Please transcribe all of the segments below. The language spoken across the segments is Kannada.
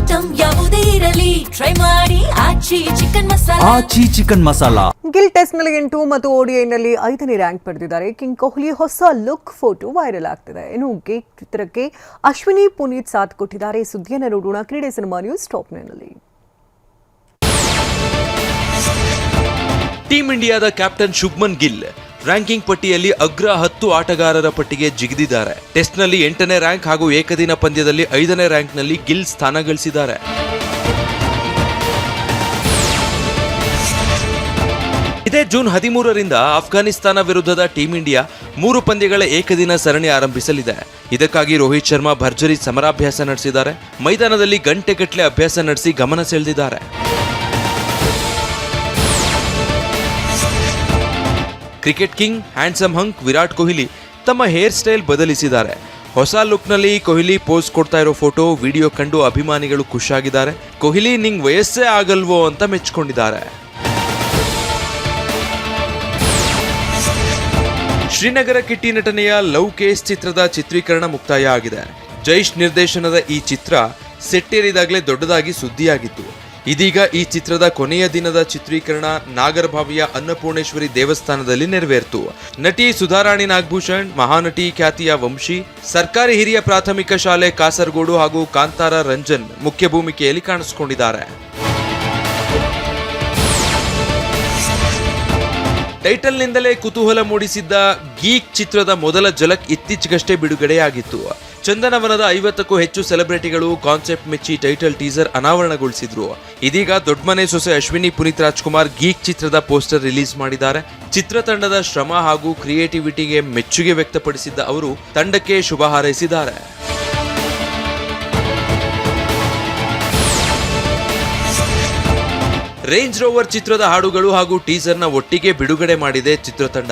ಐಟಂ ಯಾವುದೇ ಇರಲಿ ಟ್ರೈ ಮಾಡಿ ಆಚಿ ಚಿಕನ್ ಮಸಾಲಾ. ಗಿಲ್ ಟೆಸ್ಟ್ನಲ್ಲಿ 8 ಮತ್ತು ODIನಲ್ಲಿ 5ನೇ ರ್ಯಾಂಕ್ ಪಡೆದಿದ್ದಾರೆ ಕಿಂಗ್ ಕೊಹ್ಲಿ. ಹೊಸ ಲುಕ್ ಫೋಟೋ ವೈರಲ್ ಆಗ್ತಿದೆ. ಇನ್ನು ಗೇಟ್ ಚಿತ್ರಕ್ಕೆ ಅಶ್ವಿನಿ ಪುನೀತ್ ಸಾಥ್ ಕೊಟ್ಟಿದ್ದಾರೆ. ಸುದ್ದಿಯನ್ನು ನೋಡೋಣ ಕ್ರೀಡೆ ಸಿನಿಮಾ ನ್ಯೂಸ್ ಟಾಪ್ 9ನಲ್ಲಿ. ಟೀಂ ಇಂಡಿಯಾದ ಕ್ಯಾಪ್ಟನ್ ಶುಭ್ಮನ್ ಗಿಲ್ ರ್ಯಾಂಕಿಂಗ್ ಪಟ್ಟಿಯಲ್ಲಿ ಅಗ್ರ 10 ಆಟಗಾರರ ಪಟ್ಟಿಗೆ ಜಿಗಿದಿದ್ದಾರೆ. ಟೆಸ್ಟ್ನಲ್ಲಿ 8ನೇ ರ್ಯಾಂಕ್ ಹಾಗೂ ಏಕದಿನ ಪಂದ್ಯದಲ್ಲಿ 5ನೇ ರ್ಯಾಂಕ್ನಲ್ಲಿ ಗಿಲ್ ಸ್ಥಾನ ಗಳಿಸಿದ್ದಾರೆ. ಇದೇ ಜೂನ್ 13ರಿಂದ ಅಫ್ಘಾನಿಸ್ತಾನ ವಿರುದ್ಧದ ಟೀಂ ಇಂಡಿಯಾ 3 ಪಂದ್ಯಗಳ ಏಕದಿನ ಸರಣಿ ಆರಂಭಿಸಲಿದೆ. ಇದಕ್ಕಾಗಿ ರೋಹಿತ್ ಶರ್ಮಾ ಭರ್ಜರಿ ಸಮರಾಭ್ಯಾಸ ನಡೆಸಿದ್ದಾರೆ. ಮೈದಾನದಲ್ಲಿ ಗಂಟೆಗಟ್ಟಲೆ ಅಭ್ಯಾಸ ನಡೆಸಿ ಗಮನ ಸೆಳೆದಿದ್ದಾರೆ. Cricket king handsome ಹಂಕ್ Virat Kohli ತಮ್ಮ ಹೇರ್ ಸ್ಟೈಲ್ ಬದಲಿಸಿದ್ದಾರೆ. ಹೊಸ ಲುಕ್ನಲ್ಲಿ ಕೊಹ್ಲಿ ಪೋಸ್ ಕೊಡ್ತಾ ಇರೋ ಫೋಟೋ ವಿಡಿಯೋ ಕಂಡು ಅಭಿಮಾನಿಗಳು ಖುಷಿಯಾಗಿದ್ದಾರೆ. ಕೊಹ್ಲಿ ನಿಂಗ್ ವಯಸ್ಸೇ ಆಗಲ್ವೋ ಅಂತ ಮೆಚ್ಚಿಕೊಂಡಿದ್ದಾರೆ. ಶ್ರೀನಗರ ಕಿಟ್ಟಿ ನಟನೆಯ ಲವ್ ಕೇಸ್ ಚಿತ್ರದ ಚಿತ್ರೀಕರಣ ಮುಕ್ತಾಯ ಆಗಿದೆ. ಜೈಶ್ ನಿರ್ದೇಶನದ ಈ ಚಿತ್ರ ಸೆಟ್ಟೇರಿದಾಗಲೇ ದೊಡ್ಡದಾಗಿ ಸುದ್ದಿಯಾಗಿತ್ತು. ಇದೀಗ ಈ ಚಿತ್ರದ ಕೊನೆಯ ದಿನದ ಚಿತ್ರೀಕರಣ ನಾಗರಭಾವಿಯ ಅನ್ನಪೂರ್ಣೇಶ್ವರಿ ದೇವಸ್ಥಾನದಲ್ಲಿ ನೆರವೇರಿತು. ನಟಿ ಸುಧಾರಾಣಿ ನಾಗಭೂಷಣ್, ಮಹಾನಟಿ ಖ್ಯಾತಿಯ ವಂಶಿ, ಸರ್ಕಾರಿ ಹಿರಿಯ ಪ್ರಾಥಮಿಕ ಶಾಲೆ ಕಾಸರಗೋಡು ಹಾಗೂ ಕಾಂತಾರ ರಂಜನ್ ಮುಖ್ಯ ಭೂಮಿಕೆಯಲ್ಲಿ ಕಾಣಿಸಿಕೊಂಡಿದ್ದಾರೆ. ಟೈಟಲ್ನಿಂದಲೇ ಕುತೂಹಲ ಮೂಡಿಸಿದ್ದ ಗೀಕ್ ಚಿತ್ರದ ಮೊದಲ ಝಲಕ್ ಇತ್ತೀಚೆಗಷ್ಟೇ ಬಿಡುಗಡೆಯಾಗಿತ್ತು. ಚಂದನವನದ 50ಕ್ಕೂ ಹೆಚ್ಚು ಸೆಲೆಬ್ರಿಟಿಗಳು ಕಾನ್ಸೆಪ್ಟ್ ಮೆಚ್ಚಿ ಟೈಟಲ್ ಟೀಸರ್ ಅನಾವರಣಗೊಳಿಸಿದ್ರು. ಇದೀಗ ದೊಡ್ಡಮನೆ ಸೊಸೆ ಅಶ್ವಿನಿ ಪುನೀತ್ ರಾಜ್ಕುಮಾರ್ ಗೀಕ್ ಚಿತ್ರದ ಪೋಸ್ಟರ್ ರಿಲೀಸ್ ಮಾಡಿದ್ದಾರೆ. ಚಿತ್ರತಂಡದ ಶ್ರಮ ಹಾಗೂ ಕ್ರಿಯೇಟಿವಿಟಿಗೆ ಮೆಚ್ಚುಗೆ ವ್ಯಕ್ತಪಡಿಸಿದ್ದ ಅವರು ತಂಡಕ್ಕೆ ಶುಭ ಹಾರೈಸಿದ್ದಾರೆ. ರೇಂಜ್ ರೋವರ್ ಚಿತ್ರದ ಹಾಡುಗಳು ಹಾಗೂ ಟೀಸರ್ನ ಒಟ್ಟಿಗೆ ಬಿಡುಗಡೆ ಮಾಡಿದೆ ಚಿತ್ರತಂಡ.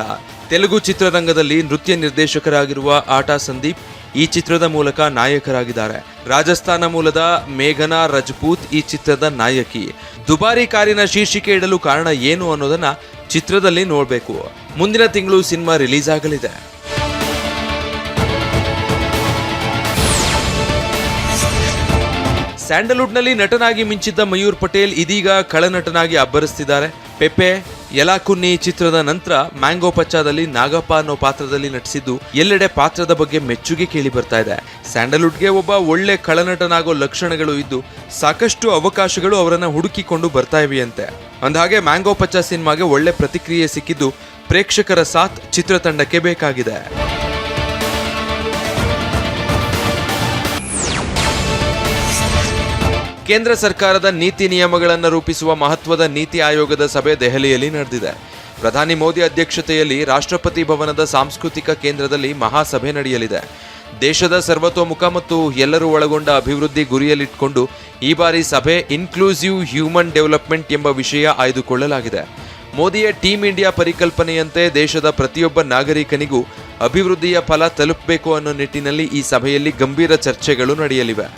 ತೆಲುಗು ಚಿತ್ರರಂಗದಲ್ಲಿ ನೃತ್ಯ ನಿರ್ದೇಶಕರಾಗಿರುವ ಆಟಾ ಸಂದೀಪ್ ಈ ಚಿತ್ರದ ಮೂಲಕ ನಾಯಕರಾಗಿದ್ದಾರೆ. ರಾಜಸ್ಥಾನ ಮೂಲದ ಮೇಘನಾ ರಜಪೂತ್ ಈ ಚಿತ್ರದ ನಾಯಕಿ. ದುಬಾರಿ ಕಾರಿನ ಶೀರ್ಷಿಕೆ ಇಡಲು ಕಾರಣ ಏನು ಅನ್ನೋದನ್ನ ಚಿತ್ರದಲ್ಲಿ ನೋಡಬೇಕು. ಮುಂದಿನ ತಿಂಗಳು ಸಿನಿಮಾ ರಿಲೀಸ್ ಆಗಲಿದೆ. ಸ್ಯಾಂಡಲ್ವುಡ್ನಲ್ಲಿ ನಟನಾಗಿ ಮಿಂಚಿದ್ದ ಮಯೂರ್ ಪಟೇಲ್ ಇದೀಗ ಖಳನಟನಾಗಿ ಅಬ್ಬರಿಸುತ್ತಿದ್ದಾರೆ. ಪೆಪೆ ಯಲಾಕುನ್ನಿ ಚಿತ್ರದ ನಂತರ ಮ್ಯಾಂಗೋ ಪಚ್ಚಾದಲ್ಲಿ ನಾಗಪ್ಪ ಅನ್ನೋ ಪಾತ್ರದಲ್ಲಿ ನಟಿಸಿದ್ದು ಎಲ್ಲೆಡೆ ಪಾತ್ರದ ಬಗ್ಗೆ ಮೆಚ್ಚುಗೆ ಕೇಳಿ ಬರ್ತಾ ಇದೆ. ಸ್ಯಾಂಡಲ್ವುಡ್ಗೆ ಒಬ್ಬ ಒಳ್ಳೆ ಖಳನಟನಾಗೋ ಲಕ್ಷಣಗಳು ಇದ್ದು ಸಾಕಷ್ಟು ಅವಕಾಶಗಳು ಅವರನ್ನ ಹುಡುಕಿಕೊಂಡು ಬರ್ತಾ ಇವೆಯಂತೆ. ಅಂದಹಾಗೆ ಮ್ಯಾಂಗೋ ಪಚ್ಚಾ ಸಿನಿಮಾಗೆ ಒಳ್ಳೆ ಪ್ರತಿಕ್ರಿಯೆ ಸಿಕ್ಕಿದ್ದು ಪ್ರೇಕ್ಷಕರ ಸಾಥ್ ಚಿತ್ರತಂಡಕ್ಕೆ ಬೇಕಾಗಿದೆ. ಕೇಂದ್ರ ಸರ್ಕಾರದ ನೀತಿ ನಿಯಮಗಳನ್ನು ರೂಪಿಸುವ ಮಹತ್ವದ ನೀತಿ ಆಯೋಗದ ಸಭೆ ದೆಹಲಿಯಲ್ಲಿ ನಡೆದಿದೆ. ಪ್ರಧಾನಿ ಮೋದಿ ಅಧ್ಯಕ್ಷತೆಯಲ್ಲಿ ರಾಷ್ಟ್ರಪತಿ ಭವನದ ಸಾಂಸ್ಕೃತಿಕ ಕೇಂದ್ರದಲ್ಲಿ ಮಹಾಸಭೆ ನಡೆಯಲಿದೆ. ದೇಶದ ಸರ್ವತೋಮುಖ ಮತ್ತು ಎಲ್ಲರೂ ಒಳಗೊಂಡ ಅಭಿವೃದ್ಧಿ ಗುರಿಯಲ್ಲಿಟ್ಟುಕೊಂಡು ಈ ಬಾರಿ ಸಭೆ ಇನ್ಕ್ಲೂಸಿವ್ ಹ್ಯೂಮನ್ ಡೆವಲಪ್ಮೆಂಟ್ ಎಂಬ ವಿಷಯ ಆಯ್ದುಕೊಳ್ಳಲಾಗಿದೆ. ಮೋದಿಯ ಟೀಂ ಇಂಡಿಯಾ ಪರಿಕಲ್ಪನೆಯಂತೆ ದೇಶದ ಪ್ರತಿಯೊಬ್ಬ ನಾಗರಿಕನಿಗೂ ಅಭಿವೃದ್ಧಿಯ ಫಲ ತಲುಪಬೇಕು ಅನ್ನೋ ನಿಟ್ಟಿನಲ್ಲಿ ಈ ಸಭೆಯಲ್ಲಿ ಗಂಭೀರ ಚರ್ಚೆಗಳು ನಡೆಯಲಿವೆ.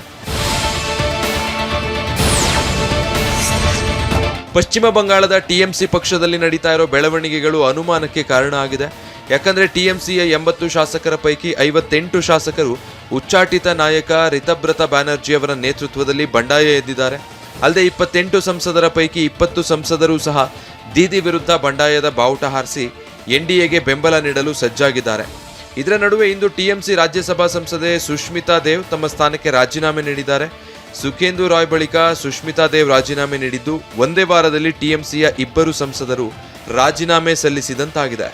ಪಶ್ಚಿಮ ಬಂಗಾಳದ ಟಿಎಂಸಿ ಪಕ್ಷದಲ್ಲಿ ನಡೀತಾ ಇರೋ ಬೆಳವಣಿಗೆಗಳು ಅನುಮಾನಕ್ಕೆ ಕಾರಣ ಆಗಿದೆ. ಯಾಕಂದ್ರೆ ಟಿಎಂಸಿಯ 80 ಶಾಸಕರ ಪೈಕಿ 58 ಶಾಸಕರು ಉಚ್ಚಾಟಿತ ನಾಯಕ ರಿತಬ್ರತ ಬ್ಯಾನರ್ಜಿ ಅವರ ನೇತೃತ್ವದಲ್ಲಿ ಬಂಡಾಯ ಎದ್ದಿದ್ದಾರೆ. ಅಲ್ಲದೆ 28 ಸಂಸದರ ಪೈಕಿ 20 ಸಂಸದರು ಸಹ ದೀದಿ ವಿರುದ್ಧ ಬಂಡಾಯದ ಬಾವುಟ ಹಾರಿಸಿ ಎನ್ಡಿಎಗೆ ಬೆಂಬಲ ನೀಡಲು ಸಜ್ಜಾಗಿದ್ದಾರೆ. ಇದರ ನಡುವೆ ಇಂದು ಟಿಎಂಸಿ ರಾಜ್ಯಸಭಾ ಸಂಸದೆ ಸುಷ್ಮಿತಾ ದೇವ್ ತಮ್ಮ ಸ್ಥಾನಕ್ಕೆ ರಾಜೀನಾಮೆ ನೀಡಿದ್ದಾರೆ. ಸುಖೇಂದು ರಾಯ್ ಬಳಿಕ ಸುಷ್ಮಿತಾ ದೇವ್ ರಾಜೀನಾಮೆ ನೀಡಿದ್ದು ಒಂದೇ ವಾರದಲ್ಲಿ ಟಿಎಂಸಿಯ 2 ಸಂಸದರು ರಾಜೀನಾಮೆ ಸಲ್ಲಿಸಿದಂತಾಗಿದೆ.